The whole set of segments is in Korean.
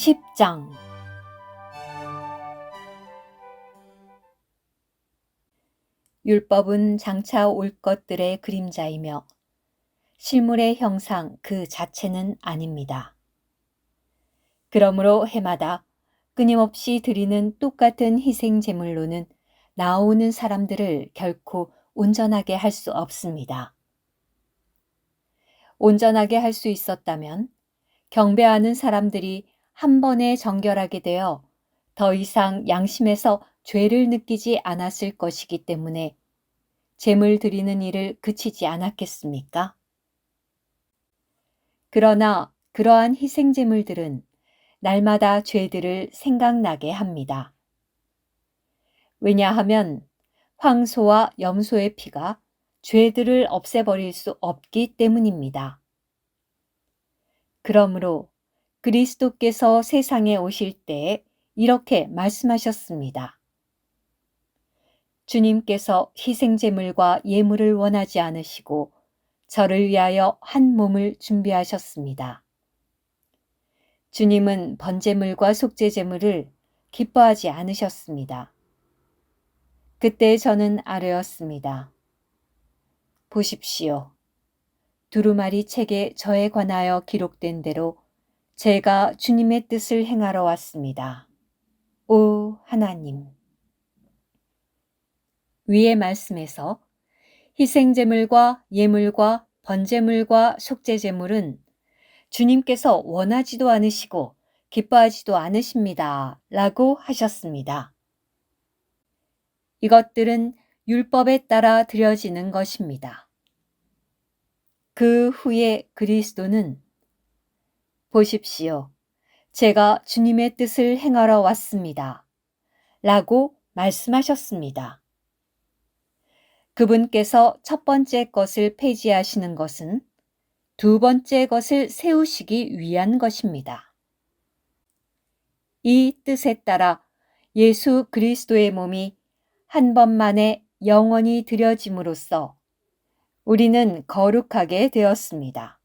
10장 율법은 장차 올 것들의 그림자이며 실물의 형상 그 자체는 아닙니다. 그러므로 해마다 끊임없이 드리는 똑같은 희생 제물로는 나오는 사람들을 결코 온전하게 할 수 없습니다. 온전하게 할 수 있었다면 경배하는 사람들이 한 번에 정결하게 되어 더 이상 양심에서 죄를 느끼지 않았을 것이기 때문에 제물 드리는 일을 그치지 않았겠습니까? 그러나 그러한 희생 제물들은 날마다 죄들을 생각나게 합니다. 왜냐하면 황소와 염소의 피가 죄들을 없애버릴 수 없기 때문입니다. 그러므로 그리스도께서 세상에 오실 때에 이렇게 말씀하셨습니다. 주님께서 희생제물과 예물을 원하지 않으시고 저를 위하여 한 몸을 준비하셨습니다. 주님은 번제물과 속죄제물을 기뻐하지 않으셨습니다. 그때 저는 아뢰었습니다. 보십시오. 두루마리 책에 저에 관하여 기록된 대로 제가 주님의 뜻을 행하러 왔습니다. 오 하나님. 위의 말씀에서 희생제물과 예물과 번제물과 속죄제물은 주님께서 원하지도 않으시고 기뻐하지도 않으십니다. 라고 하셨습니다. 이것들은 율법에 따라 드려지는 것입니다. 그 후에 그리스도는 보십시오. 제가 주님의 뜻을 행하러 왔습니다. 라고 말씀하셨습니다. 그분께서 첫 번째 것을 폐지하시는 것은 두 번째 것을 세우시기 위한 것입니다. 이 뜻에 따라 예수 그리스도의 몸이 한 번만에 영원히 드려짐으로써 우리는 거룩하게 되었습니다.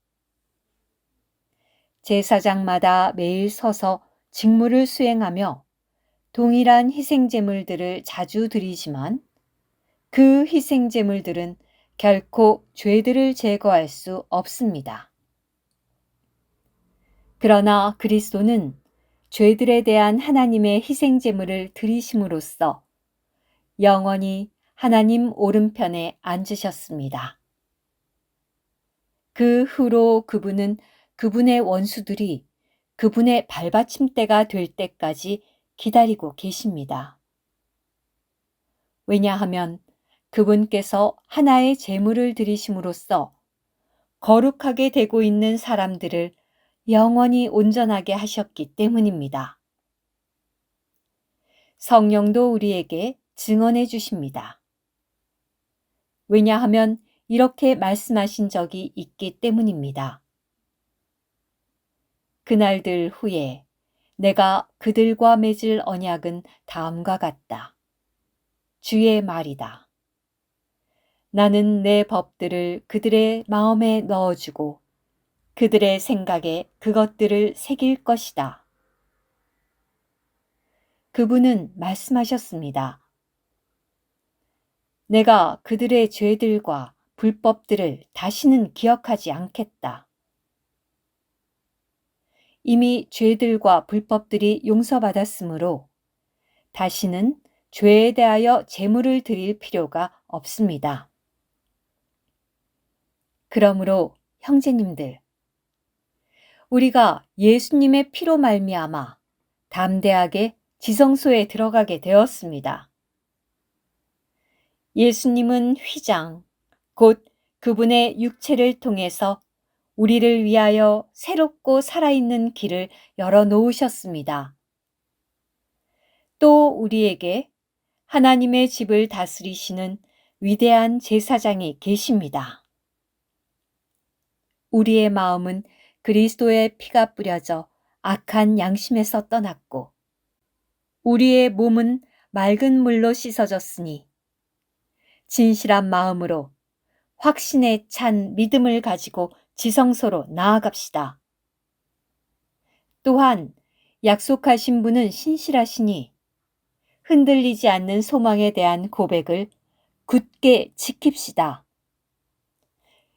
제사장마다 매일 서서 직무를 수행하며 동일한 희생제물들을 자주 드리지만 그 희생제물들은 결코 죄들을 제거할 수 없습니다. 그러나 그리스도는 죄들에 대한 하나님의 희생제물을 드리심으로써 영원히 하나님 오른편에 앉으셨습니다. 그 후로 그분은 그분의 원수들이 그분의 발받침대가 될 때까지 기다리고 계십니다. 왜냐하면 그분께서 하나의 제물을 드리심으로써 거룩하게 되고 있는 사람들을 영원히 온전하게 하셨기 때문입니다. 성령도 우리에게 증언해 주십니다. 왜냐하면 이렇게 말씀하신 적이 있기 때문입니다. 그날들 후에 내가 그들과 맺을 언약은 다음과 같다. 주의 말이다. 나는 내 법들을 그들의 마음에 넣어주고 그들의 생각에 그것들을 새길 것이다. 그분은 말씀하셨습니다. 내가 그들의 죄들과 불법들을 다시는 기억하지 않겠다. 이미 죄들과 불법들이 용서받았으므로 다시는 죄에 대하여 제물을 드릴 필요가 없습니다. 그러므로 형제님들, 우리가 예수님의 피로 말미암아 담대하게 지성소에 들어가게 되었습니다. 예수님은 휘장, 곧 그분의 육체를 통해서 우리를 위하여 새롭고 살아있는 길을 열어놓으셨습니다. 또 우리에게 하나님의 집을 다스리시는 위대한 제사장이 계십니다. 우리의 마음은 그리스도의 피가 뿌려져 악한 양심에서 떠났고 우리의 몸은 맑은 물로 씻어졌으니 진실한 마음으로 확신에 찬 믿음을 가지고 지성소로 나아갑시다. 또한 약속하신 분은 신실하시니 흔들리지 않는 소망에 대한 고백을 굳게 지킵시다.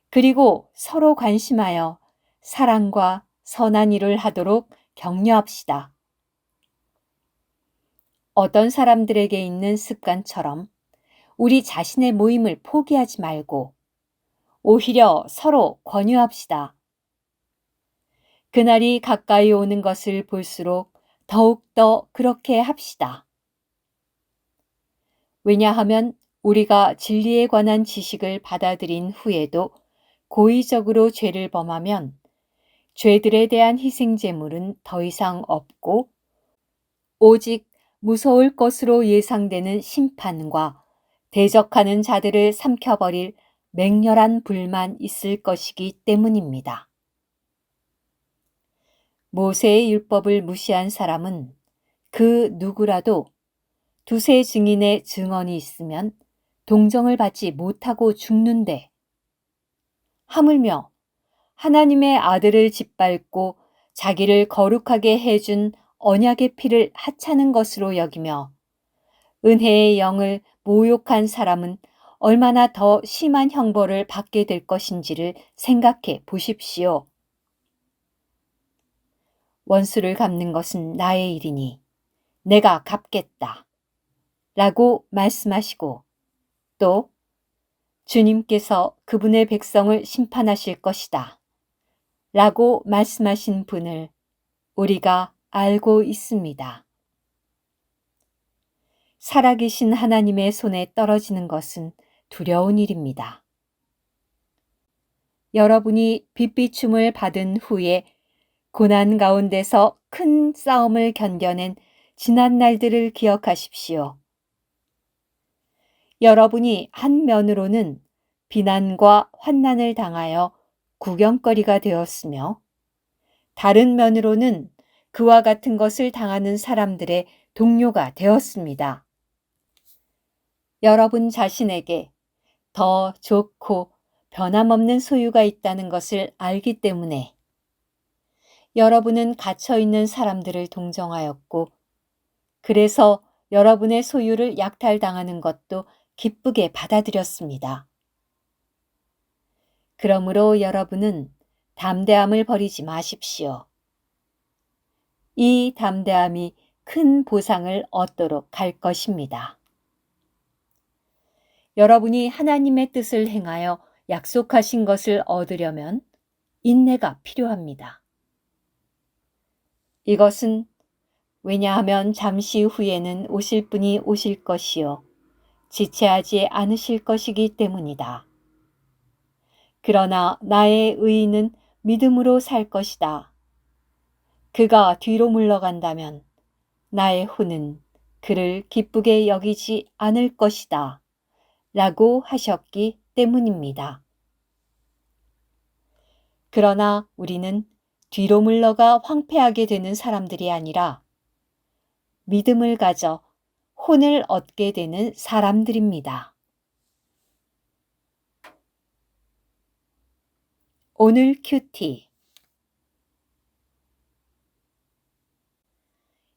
그리고 서로 관심하여 사랑과 선한 일을 하도록 격려합시다. 어떤 사람들에게 있는 습관처럼 우리 자신의 모임을 포기하지 말고 오히려 서로 권유합시다. 그날이 가까이 오는 것을 볼수록 더욱더 그렇게 합시다. 왜냐하면 우리가 진리에 관한 지식을 받아들인 후에도 고의적으로 죄를 범하면 죄들에 대한 희생제물은 더 이상 없고 오직 무서울 것으로 예상되는 심판과 대적하는 자들을 삼켜버릴 맹렬한 불만 있을 것이기 때문입니다. 모세의 율법을 무시한 사람은 그 누구라도 두세 증인의 증언이 있으면 동정을 받지 못하고 죽는데 하물며 하나님의 아들을 짓밟고 자기를 거룩하게 해준 언약의 피를 하찮은 것으로 여기며 은혜의 영을 모욕한 사람은 얼마나 더 심한 형벌을 받게 될 것인지를 생각해 보십시오. 원수를 갚는 것은 나의 일이니 내가 갚겠다 라고 말씀하시고 또 주님께서 그분의 백성을 심판하실 것이다 라고 말씀하신 분을 우리가 알고 있습니다. 살아계신 하나님의 손에 떨어지는 것은 두려운 일입니다. 여러분이 빚비춤을 받은 후에 고난 가운데서 큰 싸움을 견뎌낸 지난 날들을 기억하십시오. 여러분이 한 면으로는 비난과 환난을 당하여 구경거리가 되었으며 다른 면으로는 그와 같은 것을 당하는 사람들의 동료가 되었습니다. 여러분 자신에게 더 좋고 변함없는 소유가 있다는 것을 알기 때문에 여러분은 갇혀있는 사람들을 동정하였고 그래서 여러분의 소유를 약탈당하는 것도 기쁘게 받아들였습니다. 그러므로 여러분은 담대함을 버리지 마십시오. 이 담대함이 큰 보상을 얻도록 할 것입니다. 여러분이 하나님의 뜻을 행하여 약속하신 것을 얻으려면 인내가 필요합니다. 이것은 왜냐하면 잠시 후에는 오실 분이 오실 것이요 지체하지 않으실 것이기 때문이다. 그러나 나의 의인은 믿음으로 살 것이다. 그가 뒤로 물러간다면 나의 혼은 그를 기쁘게 여기지 않을 것이다. 라고 하셨기 때문입니다. 그러나 우리는 뒤로 물러가 황폐하게 되는 사람들이 아니라 믿음을 가져 혼을 얻게 되는 사람들입니다. 오늘 큐티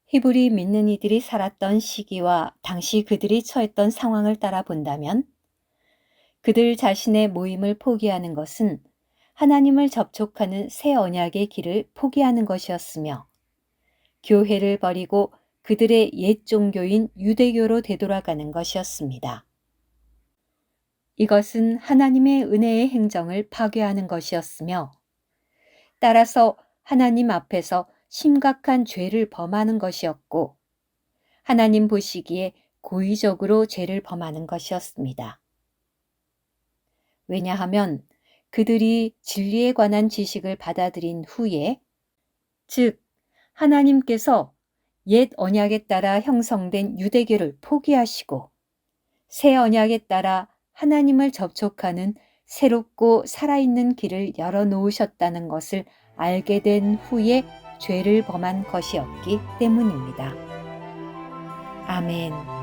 히브리 믿는 이들이 살았던 시기와 당시 그들이 처했던 상황을 따라 본다면 그들 자신의 모임을 포기하는 것은 하나님을 접촉하는 새 언약의 길을 포기하는 것이었으며 교회를 버리고 그들의 옛 종교인 유대교로 되돌아가는 것이었습니다. 이것은 하나님의 은혜의 행정을 파괴하는 것이었으며 따라서 하나님 앞에서 심각한 죄를 범하는 것이었고 하나님 보시기에 고의적으로 죄를 범하는 것이었습니다. 왜냐하면 그들이 진리에 관한 지식을 받아들인 후에 즉 하나님께서 옛 언약에 따라 형성된 유대교를 포기하시고 새 언약에 따라 하나님을 접촉하는 새롭고 살아있는 길을 열어놓으셨다는 것을 알게 된 후에 죄를 범한 것이었기 때문입니다. 아멘.